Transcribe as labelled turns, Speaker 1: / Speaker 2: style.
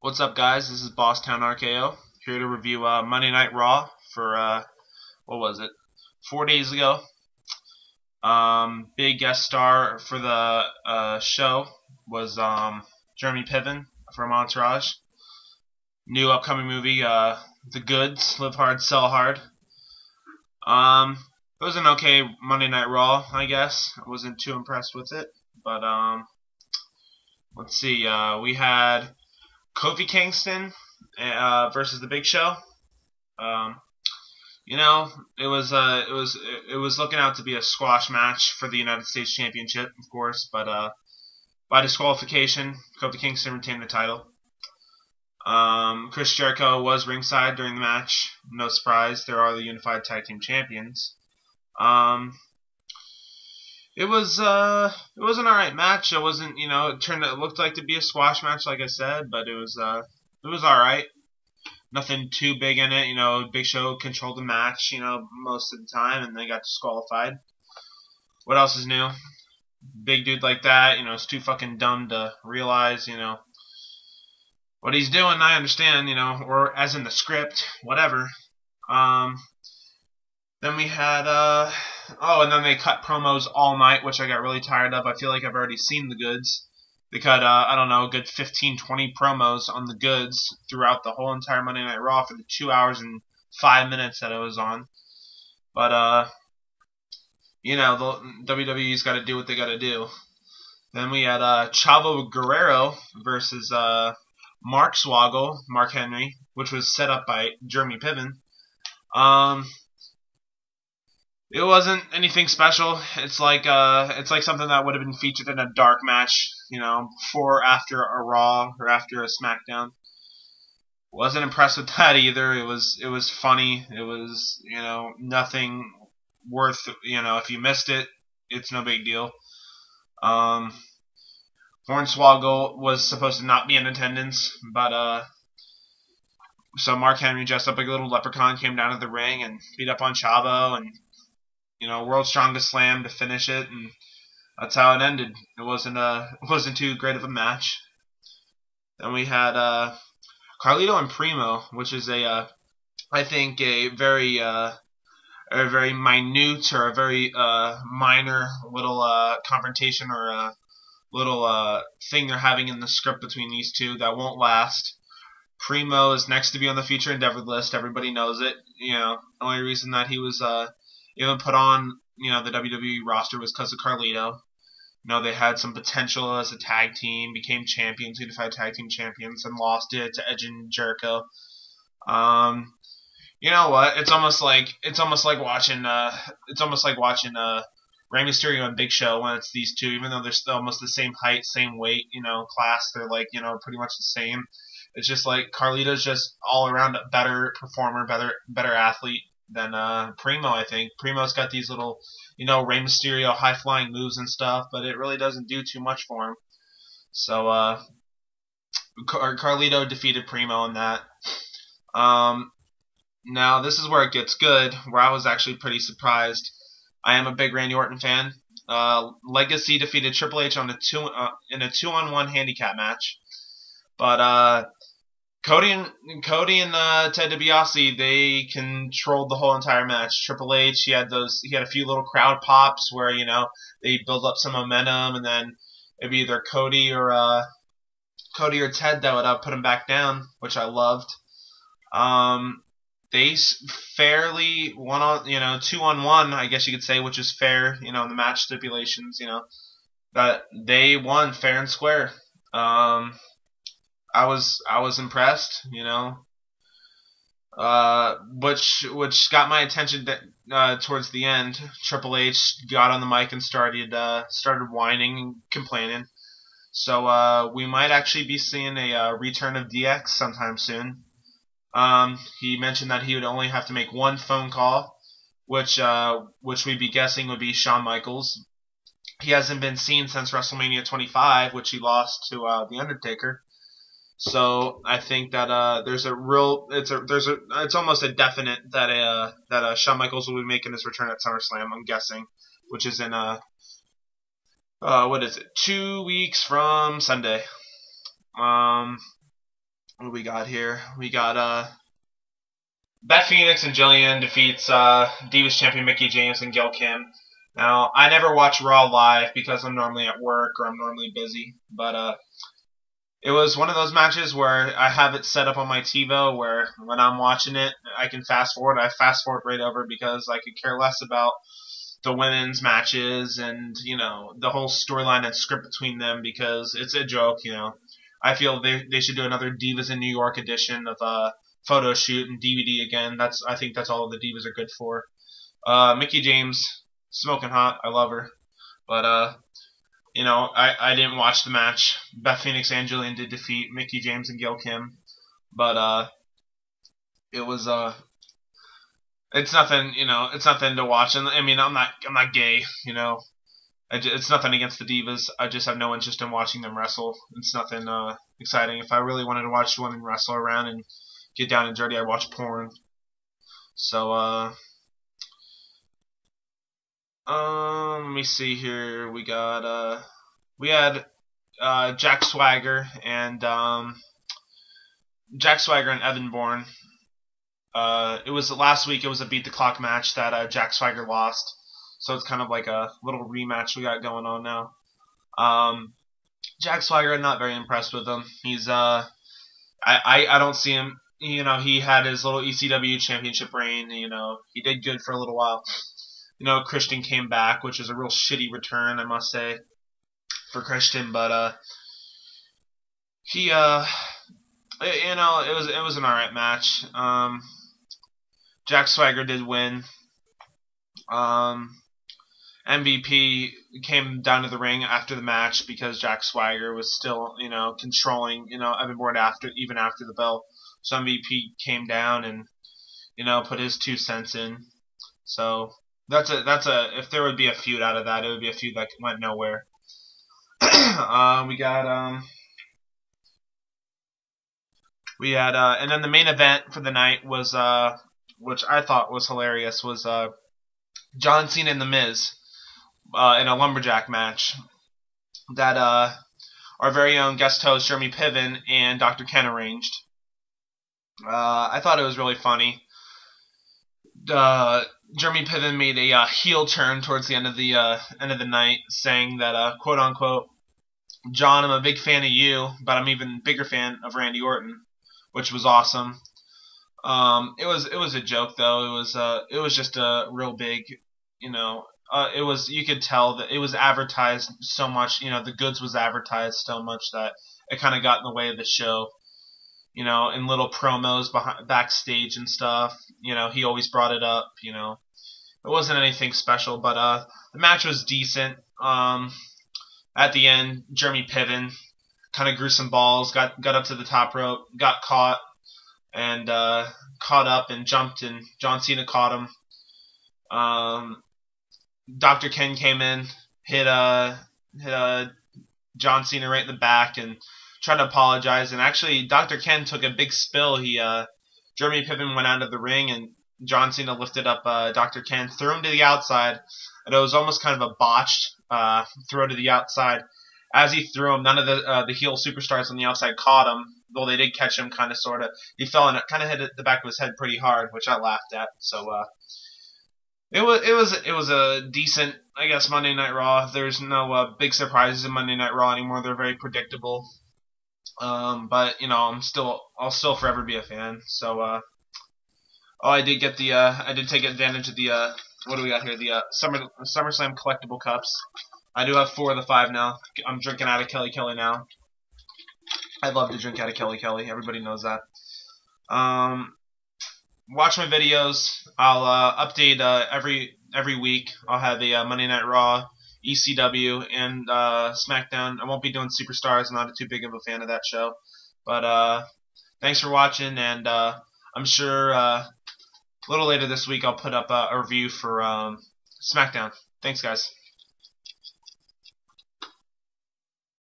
Speaker 1: What's up, guys? This is Bosstown RKO here to review Monday Night Raw for what was it? 4 days ago. Big guest star for the show was Jermey Piven from Entourage. New upcoming movie, The Goods, Live Hard, Sell Hard. It was an okay Monday Night Raw, I guess. I wasn't too impressed with it, but let's see. We had Kofi Kingston versus The Big Show. Um, it was looking out to be a squash match for the United States Championship, of course, but by disqualification, Kofi Kingston retained the title. Chris Jericho was ringside during the match. No surprise, there are the Unified Tag Team Champions. It was an alright match. It wasn't, it looked like to be a squash match, like I said, but it was alright. Nothing too big in it. Big Show controlled the match, most of the time, and they got disqualified. What else is new? Big dude like that, is too fucking dumb to realize, what he's doing. I understand, or as in the script, whatever. Then we had, and then they cut promos all night, which I got really tired of. I feel like I've already seen the goods. They cut, a good 15, 20 promos on the goods throughout the whole entire Monday Night Raw for the 2 hours and 5 minutes that it was on. But, the WWE's got to do what they got to do. Then we had Chavo Guerrero versus Mark Henry, which was set up by Jermey Piven. It wasn't anything special. It's like something that would have been featured in a dark match, before or after a Raw or after a SmackDown. Wasn't impressed with that either. It was funny. It was, nothing worth, if you missed it, it's no big deal. Hornswoggle was supposed to not be in attendance, but so Mark Henry dressed up like a little leprechaun, came down to the ring and beat up on Chavo, and World's Strongest Slam to finish it, and that's how it ended. It wasn't too great of a match. Then we had Carlito and Primo, which is I think a very minute or a very minor little confrontation or a little thing they're having in the script between these two that won't last. Primo is next to be on the feature endeavored list. Everybody knows it. The only reason that he was even put on, the WWE roster was because of Carlito. They had some potential as a tag team, became champions, Unified Tag Team Champions, and lost it to Edge and Jericho. You know what? It's almost like watching Rey Mysterio and Big Show when it's these two, even though they're still almost the same height, same weight, class. They're pretty much the same. It's just like Carlito's just all around a better performer, better athlete than Primo, I think. Primo's got these little, Rey Mysterio high-flying moves and stuff, but it really doesn't do too much for him. So, Carlito defeated Primo in that. Now, this is where it gets good, where I was actually pretty surprised. I am a big Randy Orton fan. Legacy defeated Triple H in a 2-on-1 handicap match. But, Cody and Ted DiBiase, they controlled the whole entire match. Triple H, he had a few little crowd pops where, they build up some momentum, and then it'd be either Cody or Ted that would put him back down, which I loved. They fairly 2-on-1, I guess you could say, which is fair, in the match stipulations, that they won fair and square. I was impressed, which got my attention towards the end. Triple H got on the mic and started whining and complaining. So we might actually be seeing a return of DX sometime soon. He mentioned that he would only have to make one phone call, which we'd be guessing would be Shawn Michaels. He hasn't been seen since WrestleMania 25, which he lost to The Undertaker. So I think that it's almost a definite that Shawn Michaels will be making his return at SummerSlam. I'm guessing, which is in 2 weeks from Sunday. What do we got here? We got Beth Phoenix and Jillian defeats Divas champion Mickie James and Gail Kim. Now, I never watch Raw live because I'm normally at work or I'm normally busy, but it was one of those matches where I have it set up on my TiVo where when I'm watching it, I can fast forward. I fast forward right over because I could care less about the women's matches and, the whole storyline and script between them because it's a joke. I feel they should do another Divas in New York edition of photo shoot and DVD again. I think that's all the Divas are good for. Mickie James, smoking hot. I love her. But I didn't watch the match. Beth Phoenix and Jillian did defeat Mickie James and Gail Kim. But it was it's nothing, it's nothing to watch. And I mean, I'm not gay, it's nothing against the Divas. I just have no interest in watching them wrestle. It's nothing exciting. If I really wanted to watch women wrestle around and get down and dirty, I'd watch porn. So let me see here. We had Jack Swagger and Evan Bourne. It was last week. It was a beat the clock match that Jack Swagger lost. So it's kind of like a little rematch we got going on now. Jack Swagger, I'm not very impressed with him. He's I don't see him. He had his little ECW championship reign. He did good for a little while. Christian came back, which is a real shitty return, I must say, for Christian. But he it was an alright match. Jack Swagger did win. MVP came down to the ring after the match because Jack Swagger was still, controlling, Evan Bourne even after the bell. So MVP came down and, put his 2 cents in. So if there would be a feud out of that, it would be a feud that went nowhere. And then the main event for the night was, which I thought was hilarious, was John Cena and The Miz in a lumberjack match that our very own guest host Jermey Piven and Dr. Ken arranged. I thought it was really funny. Jermey Piven made a heel turn towards the end of the night, saying that quote unquote, John, I'm a big fan of you, but I'm even bigger fan of Randy Orton, which was awesome. It was a joke though. It was just a real big, you could tell that it was advertised so much, the goods was advertised so much that it kind of got in the way of the show. In little promos backstage and stuff. He always brought it up. It wasn't anything special, but the match was decent. At the end, Jermey Piven kind of grew some balls, got up to the top rope, got caught, and caught up and jumped, and John Cena caught him. Dr. Ken came in, hit John Cena right in the back, and tried to apologize. And actually, Dr. Ken took a big spill. Jermey Piven went out of the ring, and John Cena lifted up Dr. Ken, threw him to the outside, and it was almost kind of a botched throw to the outside. As he threw him, none of the heel superstars on the outside caught him, though they did catch him kind of, sort of. He fell and it kind of hit the back of his head pretty hard, which I laughed at. So it was a decent, I guess, Monday Night Raw. There's no big surprises in Monday Night Raw anymore. They're very predictable. But I'll still forever be a fan. So I did take advantage of the what do we got here? The SummerSlam collectible cups. I do have 4 of the 5 now. I'm drinking out of Kelly Kelly now. I love to drink out of Kelly Kelly. Everybody knows that. Watch my videos. I'll update every week. I'll have a Monday Night Raw, ECW, and SmackDown. I won't be doing Superstars. I'm not too big of a fan of that show. But thanks for watching, and I'm sure a little later this week I'll put up a review for SmackDown. Thanks, guys.